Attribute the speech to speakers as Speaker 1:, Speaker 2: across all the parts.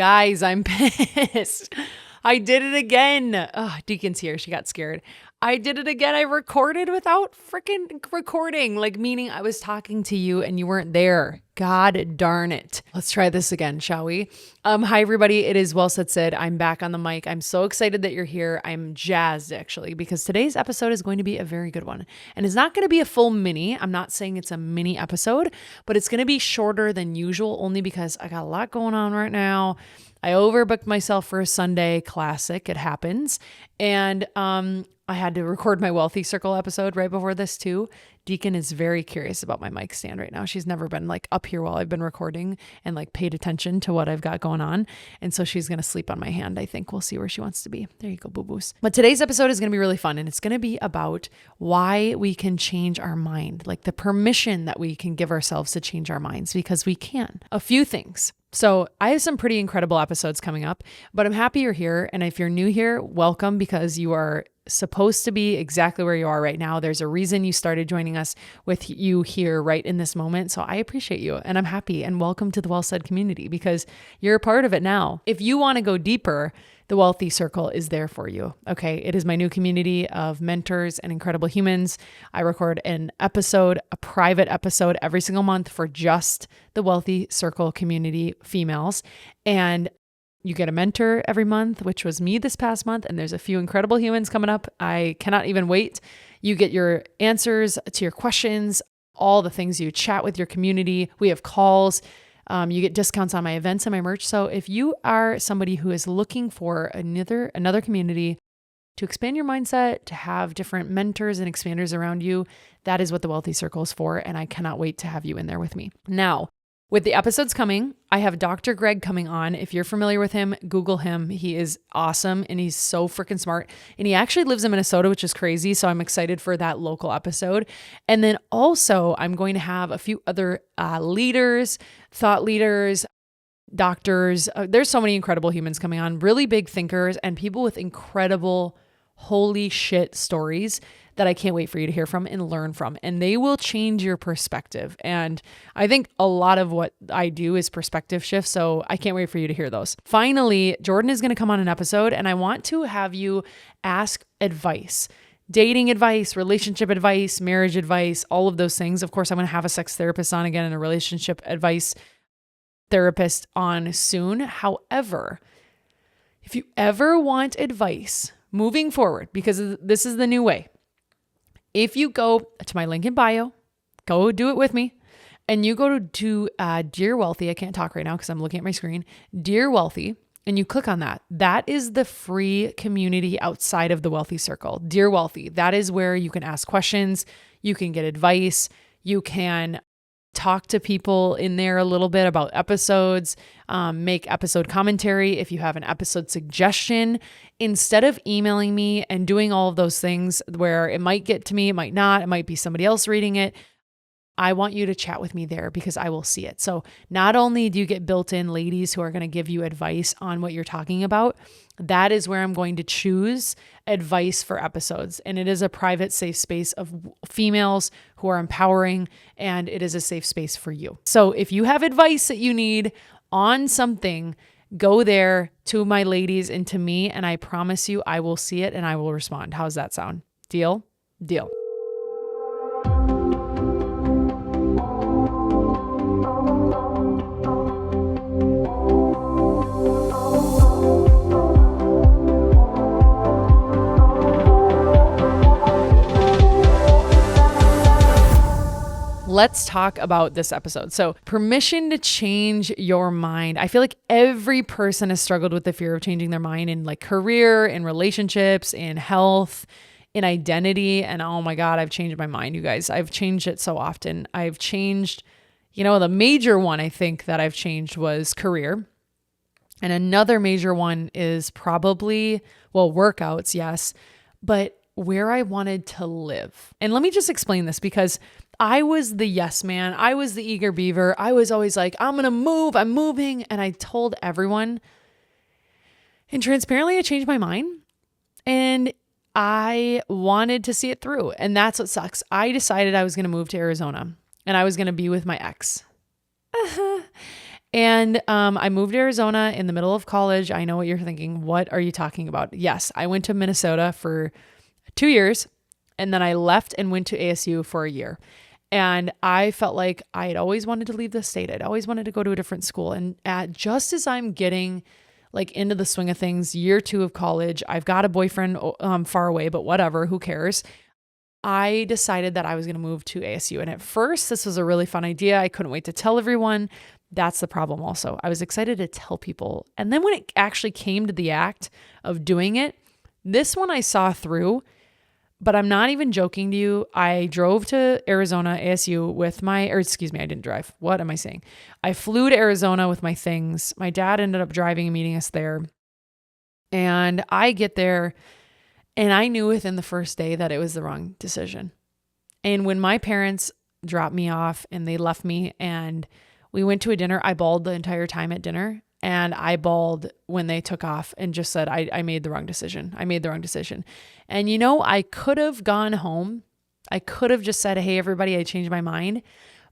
Speaker 1: Guys, I'm pissed. I did it again. Oh, Deacon's here. She got scared. I did it again. I recorded without freaking recording, like meaning I was talking to you and you weren't there. God darn it. Let's try this again, shall we? Hi, everybody. It is Well Said Sid. I'm back on the mic. I'm so excited that you're here. I'm jazzed, actually, because today's episode is going to be a very good one. And it's not going to be a full mini. I'm not saying it's a mini episode, but it's going to be shorter than usual only because I got a lot going on right now. I overbooked myself for a Sunday. Classic. It happens. And I had to record my Wealthy Circle episode right before this too. Deacon is very curious about my mic stand right now. She's never been like up here while I've been recording and like paid attention to what I've got going on. And so she's going to sleep on my hand. I think we'll see where she wants to be. There you go, boo-boos. But today's episode is going to be really fun. And it's going to be about why we can change our mind, like the permission that we can give ourselves to change our minds, because we can. A few things. So I have some pretty incredible episodes coming up, but I'm happy you're here. And if you're new here, welcome, because you are supposed to be exactly where you are right now. There's a reason you started joining us with you here right in this moment. So I appreciate you and I'm happy, and welcome to the Well Said community because you're a part of it now. If you want to go deeper, the Wealthy Circle is there for you. Okay. It is my new community of mentors and incredible humans. I record an episode, a private episode every single month for just the Wealthy Circle community females. And you get a mentor every month, which was me this past month. And there's a few incredible humans coming up. I cannot even wait. You get your answers to your questions, all the things. You chat with your community. We have calls. You get discounts on my events and my merch. So if you are somebody who is looking for another community to expand your mindset, to have different mentors and expanders around you, that is what the Wealthy Circle is for. And I cannot wait to have you in there with me. Now, with the episodes coming, I have Dr. Greg coming on. If you're familiar with him, Google him. He is awesome and he's so freaking smart. And he actually lives in Minnesota, which is crazy. So I'm excited for that local episode. And then also I'm going to have a few other leaders, thought leaders, doctors. There's so many incredible humans coming on, really big thinkers and people with incredible holy shit stories that I can't wait for you to hear from and learn from. And they will change your perspective. And I think a lot of what I do is perspective shift. So I can't wait for you to hear those. Finally, Jordan is going to come on an episode and I want to have you ask advice. Dating advice, relationship advice, marriage advice, all of those things. Of course, I'm going to have a sex therapist on again and a relationship advice therapist on soon. However, if you ever want advice moving forward, because this is the new way, if you go to my link in bio, go do it with me, and you go to Dear Wealthy, I can't talk right now because I'm looking at my screen, Dear Wealthy, and you click on that. That is the free community outside of the Wealthy Circle. Dear Wealthy, that is where you can ask questions, you can get advice, you can talk to people in there a little bit about episodes, make episode commentary. If you have an episode suggestion, instead of emailing me and doing all of those things where it might get to me, it might not, it might be somebody else reading it, I want you to chat with me there because I will see it. So not only do you get built-in ladies who are going to give you advice on what you're talking about, that is where I'm going to choose advice for episodes. And it is a private, safe space of females who are empowering, and it is a safe space for you. So if you have advice that you need on something, go there to my ladies and to me, and I promise you I will see it and I will respond. How's that sound? Deal? Deal. Let's talk about this episode. So, permission to change your mind. I feel like every person has struggled with the fear of changing their mind in like career, in relationships, in health, in identity. And oh my God, I've changed my mind, you guys. I've changed it so often. I've changed, the major one I think that I've changed was career. And another major one is probably, workouts, yes, but where I wanted to live. And let me just explain this because I was the yes man. I was the eager beaver. I was always like, I'm going to move. I'm moving. And I told everyone. And transparently, I changed my mind. And I wanted to see it through. And that's what sucks. I decided I was going to move to Arizona. And I was going to be with my ex. And I moved to Arizona in the middle of college. I know what you're thinking. What are you talking about? Yes, I went to Minnesota for 2 years, and then I left and went to ASU for a year. And I felt like I had always wanted to leave the state. I'd always wanted to go to a different school. And just as I'm getting like into the swing of things, year 2 of college, I've got a boyfriend far away, but whatever, who cares? I decided that I was going to move to ASU. And at first, this was a really fun idea. I couldn't wait to tell everyone. That's the problem also. I was excited to tell people. And then when it actually came to the act of doing it, this one I saw through, but I'm not even joking to you. I drove to Arizona, ASU I didn't drive. What am I saying? I flew to Arizona with my things. My dad ended up driving and meeting us there. And I get there, and I knew within the first day that it was the wrong decision. And when my parents dropped me off and they left me and we went to a dinner, I bawled the entire time at dinner. And I bawled when they took off and just said, I made the wrong decision. I made the wrong decision. And I could have gone home. I could have just said, hey, everybody, I changed my mind.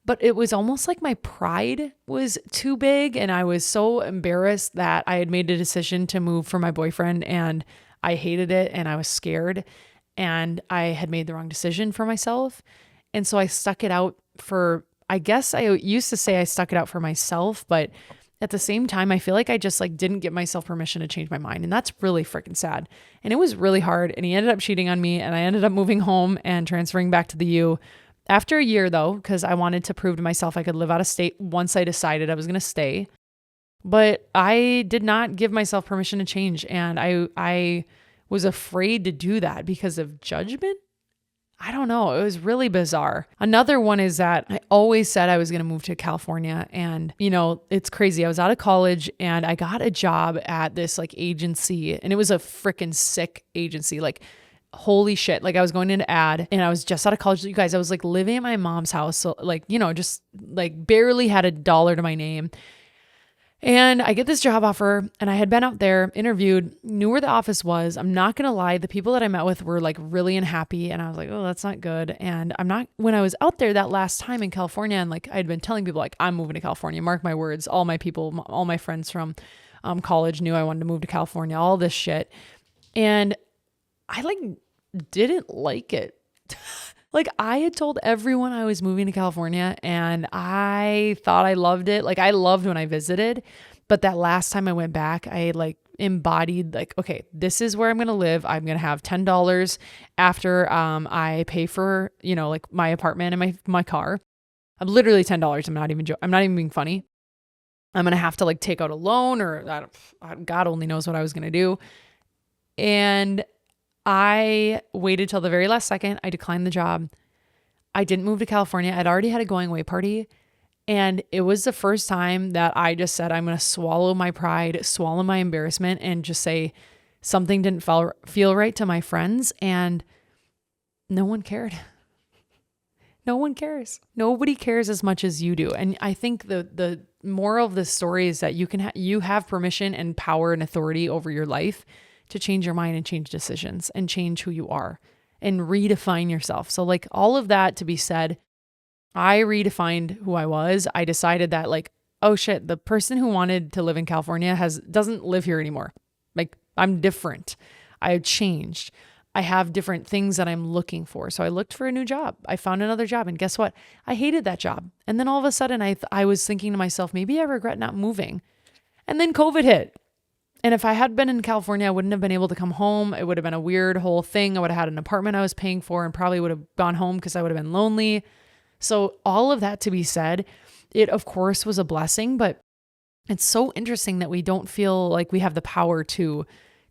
Speaker 1: But it was almost like my pride was too big. And I was so embarrassed that I had made a decision to move for my boyfriend, and I hated it and I was scared and I had made the wrong decision for myself. And so I stuck it out I guess I used to say I stuck it out for myself, but at the same time, I feel like I just didn't give myself permission to change my mind. And that's really freaking sad. And it was really hard. And he ended up cheating on me, and I ended up moving home and transferring back to the U after a year though, because I wanted to prove to myself I could live out of state once I decided I was going to stay. But I did not give myself permission to change. And I was afraid to do that because of judgment. I don't know. It was really bizarre. Another one is that I always said I was going to move to California. And, it's crazy. I was out of college and I got a job at this agency, and it was a freaking sick agency. Holy shit. I was going into ad, and I was just out of college. You guys, I was living at my mom's house. So just barely had a dollar to my name. And I get this job offer, and I had been out there, interviewed, knew where the office was. I'm not going to lie. The people that I met with were really unhappy. And I was like, oh, that's not good. And when I was out there that last time in California, and I'd been telling people I'm moving to California, mark my words, all my people, all my friends from college knew I wanted to move to California, all this shit. And I didn't like it. I had told everyone I was moving to California, and I thought I loved it. I loved when I visited, but that last time I went back, I embodied okay, this is where I'm going to live. I'm going to have $10 after I pay for, my apartment and my car. I'm literally $10. I'm not even being funny. I'm going to have to take out a loan, or God only knows what I was going to do. And I waited till the very last second. I declined the job. I didn't move to California. I'd already had a going away party. And it was the first time that I just said, I'm going to swallow my pride, swallow my embarrassment, and just say something didn't feel right to my friends. And no one cared. No one cares. Nobody cares as much as you do. And I think the moral of this story is that you have permission and power and authority over your life to change your mind and change decisions and change who you are and redefine yourself. So all of that to be said, I redefined who I was. I decided that oh shit, the person who wanted to live in California doesn't live here anymore. I'm different. I changed. I have different things that I'm looking for. So I looked for a new job. I found another job, and guess what? I hated that job. And then all of a sudden I was thinking to myself, maybe I regret not moving. And then COVID hit. And if I had been in California, I wouldn't have been able to come home. It would have been a weird whole thing. I would have had an apartment I was paying for and probably would have gone home because I would have been lonely. So all of that to be said, it of course was a blessing, but it's so interesting that we don't feel like we have the power to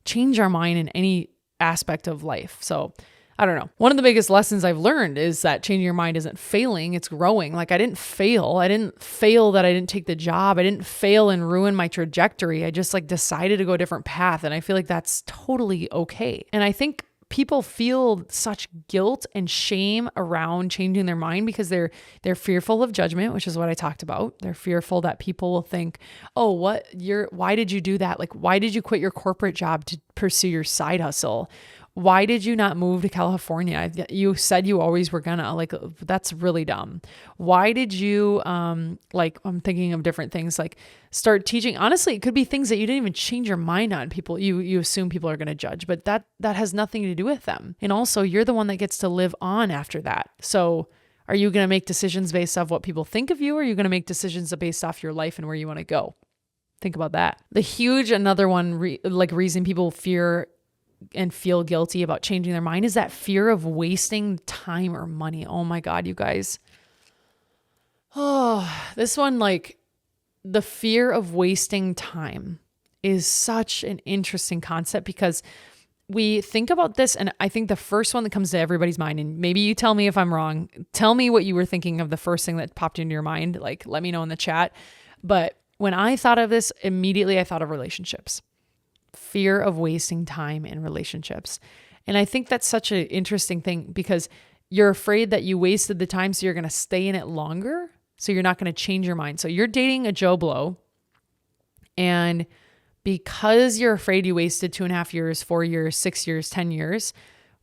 Speaker 1: change our mind in any aspect of life. So I don't know. One of the biggest lessons I've learned is that changing your mind isn't failing, it's growing. I didn't fail. I didn't fail that I didn't take the job. I didn't fail and ruin my trajectory. I just decided to go a different path. And I feel like that's totally okay. And I think people feel such guilt and shame around changing their mind because they're fearful of judgment, which is what I talked about. They're fearful that people will think, oh, why did you do that? Why did you quit your corporate job to pursue your side hustle? Why did you not move to California? You said you always were gonna. Like, that's really dumb. Why did you, like, I'm thinking of different things, like start teaching. Honestly, it could be things that you didn't even change your mind on. People, you assume people are going to judge, but that has nothing to do with them. And also, you're the one that gets to live on after that. So are you going to make decisions based off what people think of you? Or are you going to make decisions based off your life and where you want to go? Think about that. Another one, reason people fear and feel guilty about changing their mind is that fear of wasting time or money. Oh my God, you guys. Oh, this one, like the fear of wasting time is such an interesting concept because we think about this, and I think the first one that comes to everybody's mind, and maybe you tell me if I'm wrong, tell me what you were thinking of the first thing that popped into your mind. Like, let me know in the chat. But when I thought of this, immediately I thought of relationships. Fear of wasting time in relationships. And I think that's such an interesting thing because you're afraid that you wasted the time, so you're going to stay in it longer. So you're not going to change your mind. So you're dating a Joe Blow, and because you're afraid you wasted 2.5 years, 4 years, 6 years, 10 years,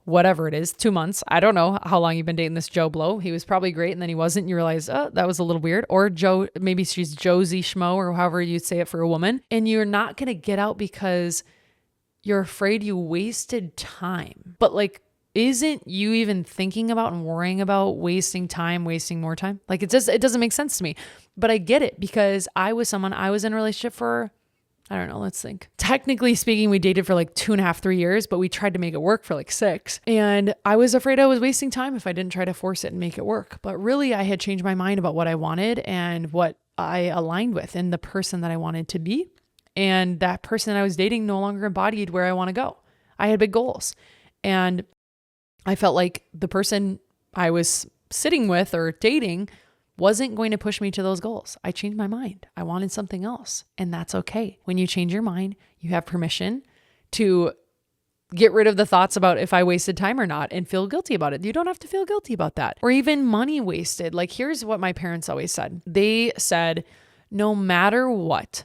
Speaker 1: whatever it is, 2 months. I don't know how long you've been dating this Joe Blow. He was probably great, and then he wasn't. You realize, oh, that was a little weird. Or Joe, maybe she's Josie Schmo, or however you'd say it for a woman. And you're not going to get out because you're afraid you wasted time. But like, isn't you even thinking about and worrying about wasting time, wasting more time? Like, it doesn't make sense to me. But I get it because I was in a relationship for, I don't know, let's think. Technically speaking, we dated for like 2.5, 3 years, but we tried to make it work for like 6. And I was afraid I was wasting time if I didn't try to force it and make it work. But really, I had changed my mind about what I wanted and what I aligned with and the person that I wanted to be. And that person that I was dating no longer embodied where I want to go. I had big goals. And I felt like the person I was sitting with or dating wasn't going to push me to those goals. I changed my mind. I wanted something else. And that's okay. When you change your mind, you have permission to get rid of the thoughts about if I wasted time or not and feel guilty about it. You don't have to feel guilty about that. Or even money wasted. Like, here's what my parents always said. They said, no matter what,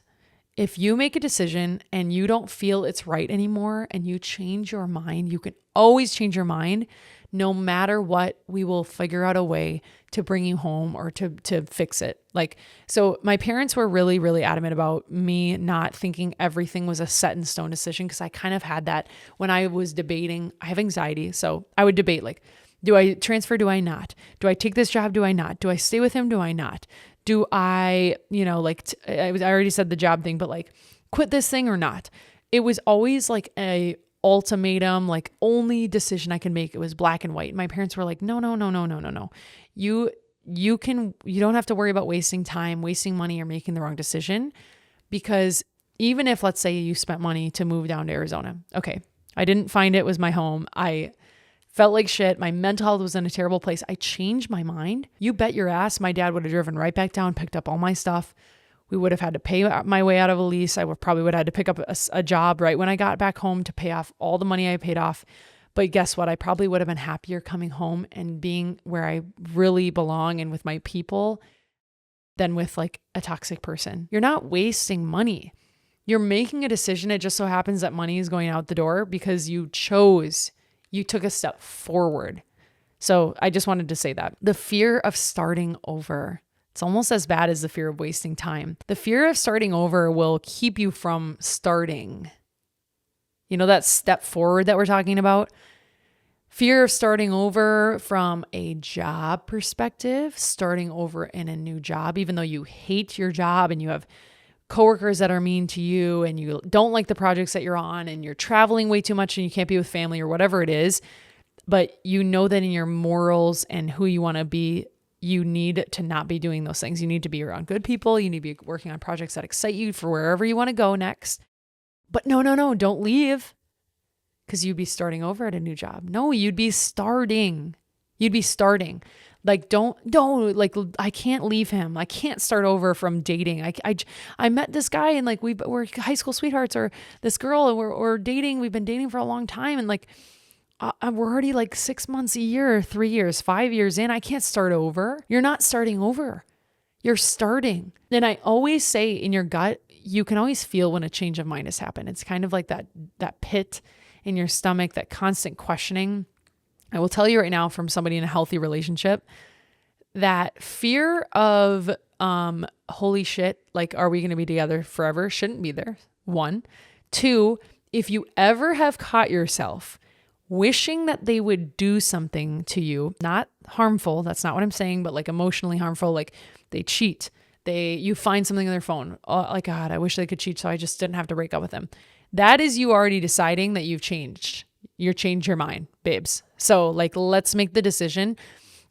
Speaker 1: if you make a decision and you don't feel it's right anymore and you change your mind, you can always change your mind. No matter what, we will figure out a way to bring you home or to fix it. Like, so my parents were really, really adamant about me not thinking everything was a set in stone decision, because I kind of had that when I was debating. I have anxiety. So I would debate, like, do I transfer? Do I not? Do I take this job? Do I not? Do I stay with him? Do I not? Do I, I already said the job thing, but like, quit this thing or not? It was always like a ultimatum, like only decision I can make. It was black and white. My parents were like, no. You don't have to worry about wasting time, wasting money, or making the wrong decision. Because even if, let's say, you spent money to move down to Arizona. Okay. I didn't find it was my home. I felt like shit. My mental health was in a terrible place. I changed my mind. You bet your ass my dad would have driven right back down, picked up all my stuff. We would have had to pay my way out of a lease. I would have had to pick up a job right when I got back home to pay off all the money I paid off. But guess what? I probably would have been happier coming home and being where I really belong and with my people than with like a toxic person. You're not wasting money. You're making a decision. It just so happens that money is going out the door because you took a step forward. So I just wanted to say that. The fear of starting over. It's almost as bad as the fear of wasting time. The fear of starting over will keep you from starting. You know, that step forward that we're talking about? Fear of starting over from a job perspective, starting over in a new job, even though you hate your job and you have coworkers that are mean to you and you don't like the projects that you're on and you're traveling way too much and you can't be with family or whatever it is. But you know that in your morals and who you want to be, you need to not be doing those things. You need to be around good people. You need to be working on projects that excite you for wherever you want to go next. But no, don't leave, because you'd be starting over at a new job. No, you'd be starting. Like, don't, like, I can't leave him. I can't start over from dating. I met this guy and like, we're high school sweethearts, or this girl, and we're dating. We've been dating for a long time. And like, we're already like 6 months, a year, 3 years, 5 years in. I can't start over. You're not starting over. You're starting. And I always say, in your gut, you can always feel when a change of mind has happened. It's kind of like that pit in your stomach, that constant questioning. I will tell you right now, from somebody in a healthy relationship, that fear of, holy shit, like, are we going to be together forever? Shouldn't be there. 1. 2, if you ever have caught yourself wishing that they would do something to you, not harmful, that's not what I'm saying, but like emotionally harmful, like they cheat, you find something on their phone. Oh, like, God, I wish they could cheat so I just didn't have to break up with them. That is you already deciding that you've changed. You've changed your mind, babes. So like, let's make the decision.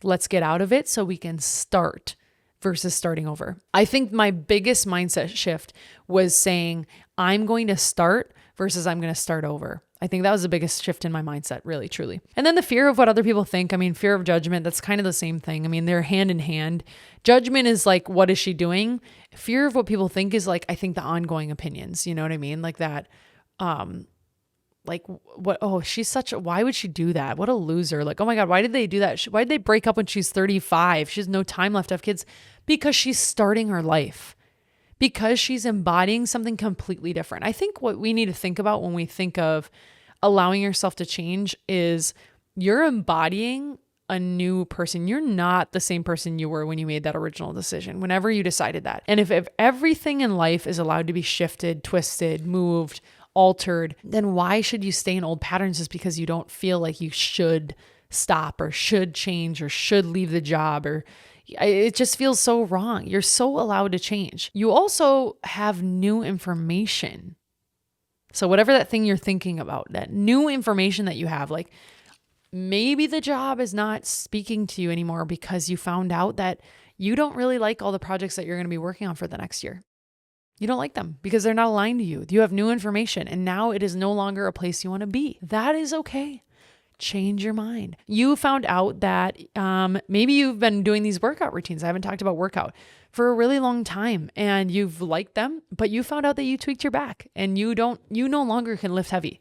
Speaker 1: Let's get out of it so we can start versus starting over. I think my biggest mindset shift was saying, I'm going to start versus I'm going to start over. I think that was the biggest shift in my mindset, really, truly. And then the fear of what other people think. I mean, fear of judgment, that's kind of the same thing. I mean, they're hand in hand. Judgment is like, what is she doing? Fear of what people think is like, I think the ongoing opinions, you know what I mean? Like that, like what, oh, why would she do that? What a loser. Like, oh my God, why did they do that? Why did they break up when she's 35? She has no time left to have kids. Because she's starting her life. Because she's embodying something completely different. I think what we need to think about when we think of allowing yourself to change is you're embodying a new person. You're not the same person you were when you made that original decision, whenever you decided that. And if everything in life is allowed to be shifted, twisted, moved, altered, then why should you stay in old patterns just because you don't feel like you should stop or should change or should leave the job, or it just feels so wrong. You're so allowed to change. You also have new information. So whatever that thing you're thinking about, that new information that you have, like maybe the job is not speaking to you anymore because you found out that you don't really like all the projects that you're going to be working on for the next year. You don't like them because they're not aligned to you. You have new information and now it is no longer a place you want to be. That is okay. Change your mind. You found out that maybe you've been doing these workout routines. I haven't talked about workout for a really long time and you've liked them, but you found out that you tweaked your back and you no longer can lift heavy.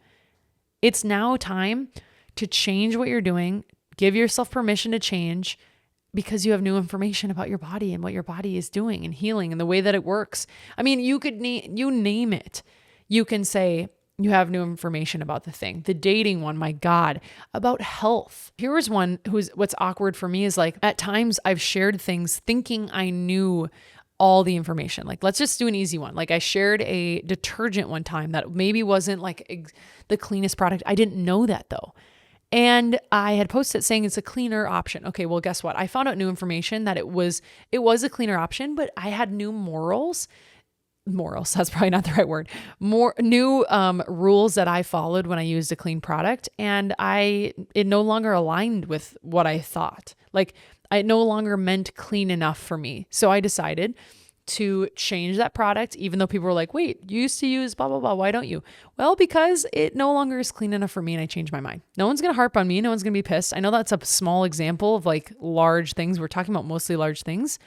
Speaker 1: It's now time to change what you're doing. Give yourself permission to change because you have new information about your body and what your body is doing and healing and the way that it works. I mean, you could name it. You can say, you have new information about the thing. The dating one, my God, about health. Here was one what's awkward for me is like, at times I've shared things thinking I knew all the information. Like, let's just do an easy one. Like I shared a detergent one time that maybe wasn't like the cleanest product. I didn't know that though. And I had posted saying it's a cleaner option. Okay, well, guess what? I found out new information that it was a cleaner option, but I had new morals, that's probably not the right word, new rules that I followed when I used a clean product. And it no longer aligned with what I thought. Like it no longer meant clean enough for me. So I decided to change that product, even though people were like, wait, you used to use blah, blah, blah. Why don't you? Well, because it no longer is clean enough for me and I changed my mind. No one's going to harp on me. No one's going to be pissed. I know that's a small example of like large things. We're talking about mostly large things,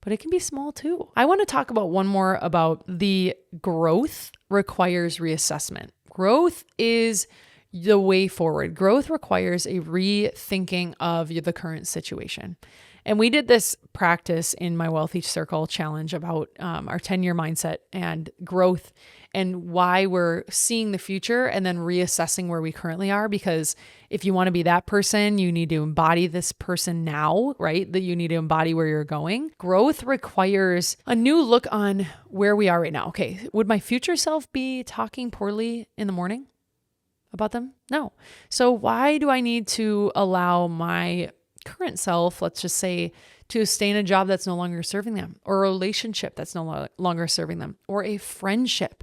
Speaker 1: but it can be small too. I want to talk about one more about the growth requires reassessment. Growth is the way forward. Growth requires a rethinking of the current situation. And we did this practice in my Wealthy Circle challenge about our 10-year mindset and growth and why we're seeing the future and then reassessing where we currently are. Because if you want to be that person, you need to embody this person now, right? That you need to embody where you're going. Growth requires a new look on where we are right now. Okay, would my future self be talking poorly in the morning about them? No. So why do I need to allow my current self, let's just say, to stay in a job that's no longer serving them, or a relationship that's no longer serving them, or a friendship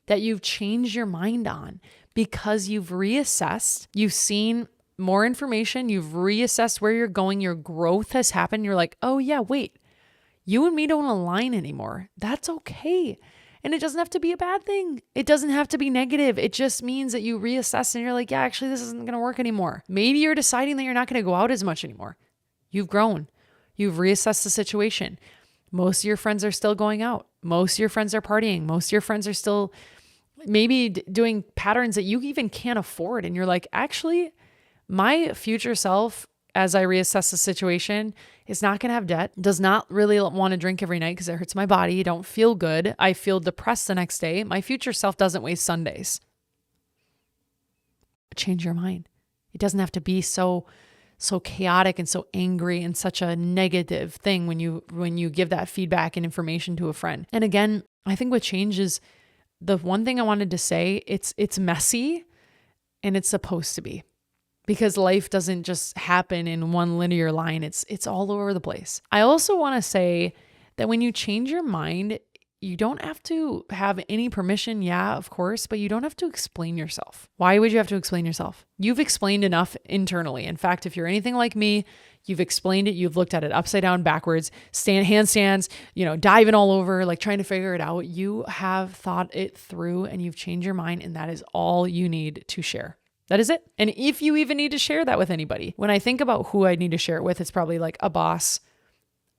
Speaker 1: that you've changed your mind on because you've reassessed, you've seen more information, you've reassessed where you're going, your growth has happened. You're like, oh yeah, wait, you and me don't align anymore. That's okay. And it doesn't have to be a bad thing. It doesn't have to be negative. It just means that you reassess and you're like, yeah, actually, this isn't going to work anymore. Maybe you're deciding that you're not going to go out as much anymore. You've grown. You've reassessed the situation. Most of your friends are still going out. Most of your friends are partying. Most of your friends are still maybe doing patterns that you even can't afford. And you're like, actually, my future self, as I reassess the situation, is not going to have debt, does not really want to drink every night because it hurts my body. Don't feel good. I feel depressed the next day. My future self doesn't waste Sundays. change your mind. It doesn't have to be so chaotic and so angry and such a negative thing when you give that feedback and information to a friend. And again, I think what changes, the one thing I wanted to say, it's messy and it's supposed to be, because life doesn't just happen in one linear line. It's all over the place. I also want to say that when you change your mind, you don't have to have any permission. Yeah, of course, but you don't have to explain yourself. Why would you have to explain yourself? You've explained enough internally. In fact, if you're anything like me, you've explained it. You've looked at it upside down, backwards, handstands, diving all over, like trying to figure it out. You have thought it through and you've changed your mind, and that is all you need to share. That is it. And if you even need to share that with anybody, when I think about who I need to share it with, it's probably like a boss,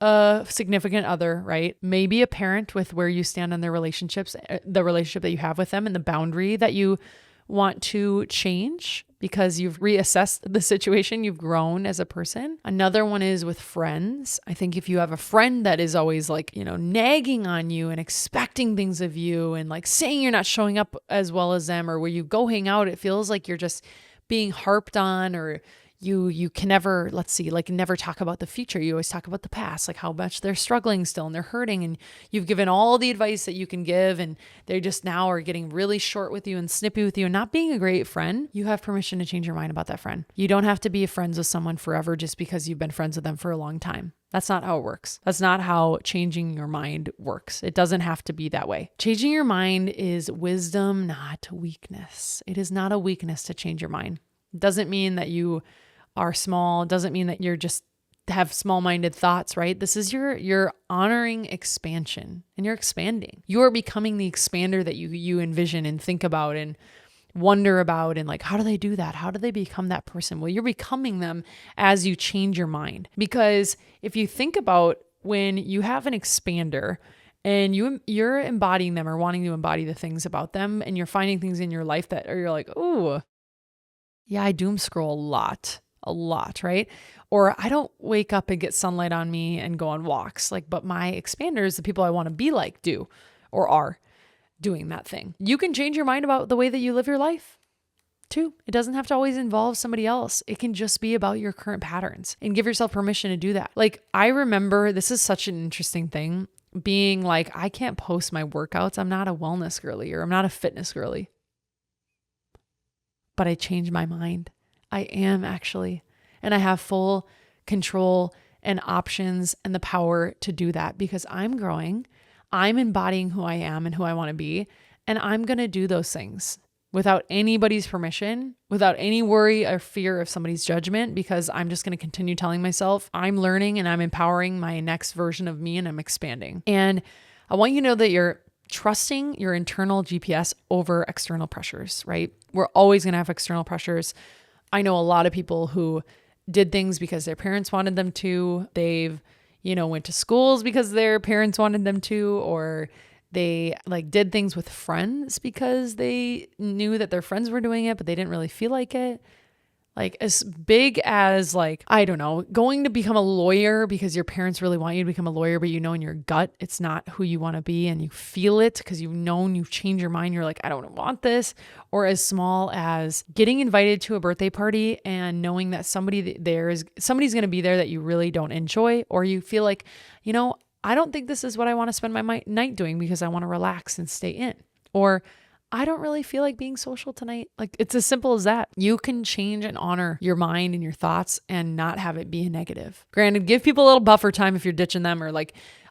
Speaker 1: a significant other, right? Maybe a parent with where you stand on their relationships, the relationship that you have with them and the boundary that you want to change because you've reassessed the situation, you've grown as a person. Another one is with friends. I think if you have a friend that is always like, nagging on you and expecting things of you and like saying you're not showing up as well as them, or where you go hang out, it feels like you're just being harped on, or you can never, never talk about the future. You always talk about the past, like how much they're struggling still and they're hurting, and you've given all the advice that you can give, and they just now are getting really short with you and snippy with you and not being a great friend. You have permission to change your mind about that friend. You don't have to be friends with someone forever just because you've been friends with them for a long time. That's not how it works. That's not how changing your mind works. It doesn't have to be that way. Changing your mind is wisdom, not weakness. It is not a weakness to change your mind. It doesn't mean that you are small. It doesn't mean that you're just have small-minded thoughts, right? This is you're honoring expansion, and you're expanding. You are becoming the expander that you envision and think about and wonder about, and like, how do they do that? How do they become that person? Well, you're becoming them as you change your mind. Because if you think about when you have an expander and you're embodying them or wanting to embody the things about them, and you're finding things in your life that are, you're like, oh, yeah, I doom scroll a lot, right? Or I don't wake up and get sunlight on me and go on walks, but my expanders, the people I want to be like, do or are doing that thing. You can change your mind about the way that you live your life too. It doesn't have to always involve somebody else. It can just be about your current patterns, and give yourself permission to do that. I remember, this is such an interesting thing, being like, I can't post my workouts. I'm not a wellness girly, or I'm not a fitness girly. But I changed my mind. I am actually. And I have full control and options and the power to do that, because I'm growing. I'm embodying who I am and who I want to be. And I'm going to do those things without anybody's permission, without any worry or fear of somebody's judgment, because I'm just going to continue telling myself I'm learning and I'm empowering my next version of me, and I'm expanding. And I want you to know that you're trusting your internal GPS over external pressures, right? We're always going to have external pressures. I know a lot of people who did things because their parents wanted them to. They've, went to schools because their parents wanted them to, or they did things with friends because they knew that their friends were doing it, but they didn't really feel like it. As big as I don't know, going to become a lawyer because your parents really want you to become a lawyer, but in your gut, it's not who you want to be, and you feel it because you've changed your mind. You're like, I don't want this. Or as small as getting invited to a birthday party and knowing that somebody's going to be there that you really don't enjoy, or you feel like, I don't think this is what I want to spend my night doing because I want to relax and stay in. Or I don't really feel like being social tonight. It's as simple as that. You can change and honor your mind and your thoughts and not have it be a negative. Granted, give people a little buffer time if you're ditching them, or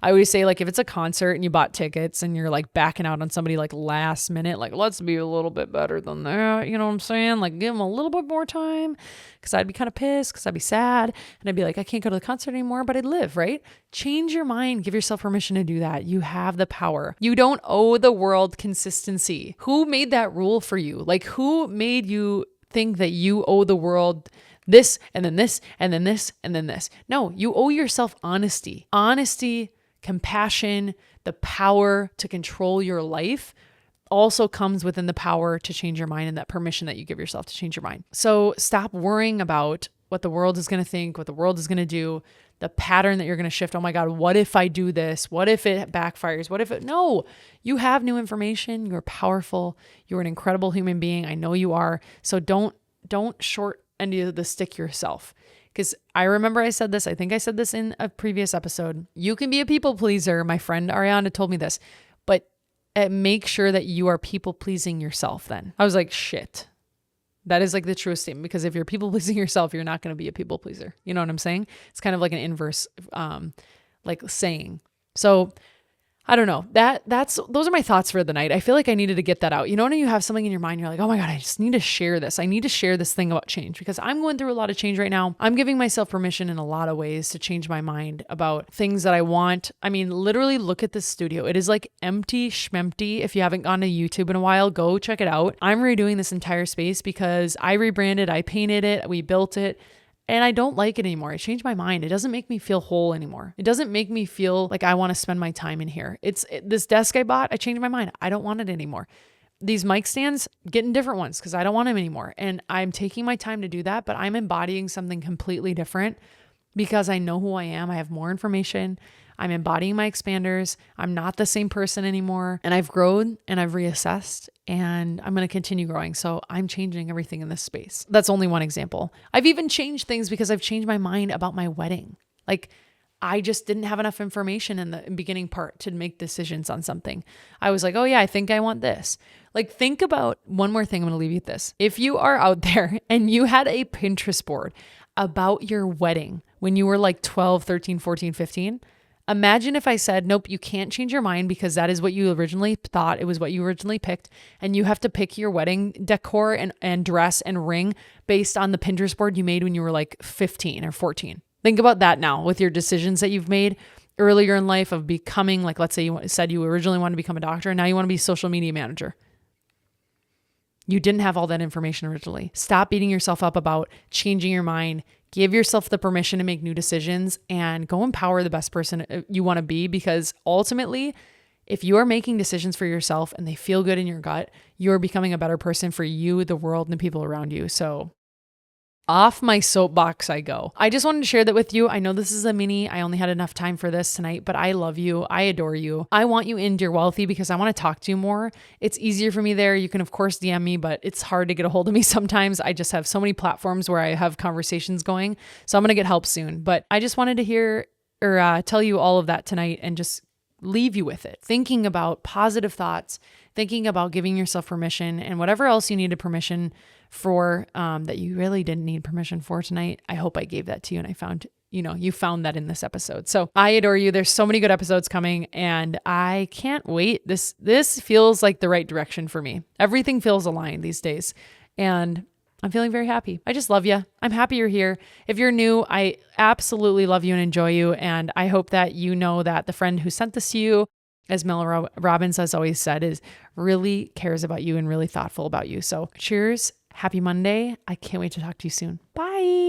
Speaker 1: I always say, if it's a concert and you bought tickets and you're backing out on somebody last minute, let's be a little bit better than that. You know what I'm saying? Give them a little bit more time, because I'd be kind of pissed, because I'd be sad, and I'd be like, I can't go to the concert anymore, but I'd live, right? Change your mind. Give yourself permission to do that. You have the power. You don't owe the world consistency. Who made that rule for you? Who made you think that you owe the world this and then this and then this and then this? No, you owe yourself honesty. Honesty, compassion, the power to control your life also comes within the power to change your mind, and that permission that you give yourself to change your mind. So stop worrying about what the world is going to think, what the world is going to do, the pattern that you're going to shift. Oh my God, what if I do this? What if it backfires? No, you have new information. You're powerful. You're an incredible human being. I know you are. So don't don't short end of the stick yourself. Because I remember I said this, I think I said this in a previous episode. You can be a people pleaser. My friend Ariana told me this, but make sure that you are people pleasing yourself then. I was like, shit. That is like the truest statement, because if you're people pleasing yourself, you're not going to be a people pleaser. You know what I'm saying? It's kind of like an inverse, like saying. So I don't know. Those are my thoughts for the night. I feel like I needed to get that out. You know, when you have something in your mind, you're like, oh my God, I just need to share this. I need to share this thing about change, because I'm going through a lot of change right now. I'm giving myself permission in a lot of ways to change my mind about things that I want. I mean, literally look at this studio. It is like empty schmempty. If you haven't gone to YouTube in a while, go check it out. I'm redoing this entire space because I rebranded, I painted it, we built it. And I don't like it anymore. I changed my mind. It doesn't make me feel whole anymore. It doesn't make me feel like I want to spend my time in here. This desk I bought, I changed my mind. I don't want it anymore. These mic stands, getting different ones because I don't want them anymore. And I'm taking my time to do that, but I'm embodying something completely different because I know who I am. I have more information. I'm embodying my expanders. I'm not the same person anymore. And I've grown and I've reassessed, and I'm going to continue growing. So I'm changing everything in this space. That's only one example. I've even changed things because I've changed my mind about my wedding. Like, I just didn't have enough information in the beginning part to make decisions on something. I was like, oh yeah, I think I want this. Like, think about one more thing. I'm going to leave you with this. If you are out there and you had a Pinterest board about your wedding when you were like 12, 13, 14, 15, imagine if I said, nope, you can't change your mind because that is what you originally thought. It was what you originally picked. And you have to pick your wedding decor and dress and ring based on the Pinterest board you made when you were like 15 or 14. Think about that now with your decisions that you've made earlier in life of becoming, like, let's say you said you originally wanted to become a doctor and now you want to be a social media manager. You didn't have all that information originally. Stop beating yourself up about changing your mind. Give yourself the permission to make new decisions and go empower the best person you want to be, because ultimately, if you are making decisions for yourself and they feel good in your gut, you're becoming a better person for you, the world, and the people around you. So off my soapbox I go. I just wanted to share that with you. I know this is a mini. I only had enough time for this tonight, but I love you. I adore you. I want you in Dear Wealthy because I want to talk to you more. It's easier for me there. You can, of course, DM me, but it's hard to get a hold of me sometimes. I just have so many platforms where I have conversations going. So I'm going to get help soon. But I just wanted to hear or tell you all of that tonight and just leave you with it. Thinking about positive thoughts, thinking about giving yourself permission and whatever else you needed permission for that you really didn't need permission for tonight. I hope I gave that to you and I found, you found that in this episode. So I adore you. There's so many good episodes coming and I can't wait. This feels like the right direction for me. Everything feels aligned these days and I'm feeling very happy. I just love you. I'm happy you're here. If you're new, I absolutely love you and enjoy you. And I hope that you know that the friend who sent this to you, as Mel Robbins has always said, is really cares about you and really thoughtful about you. So cheers. Happy Monday. I can't wait to talk to you soon. Bye.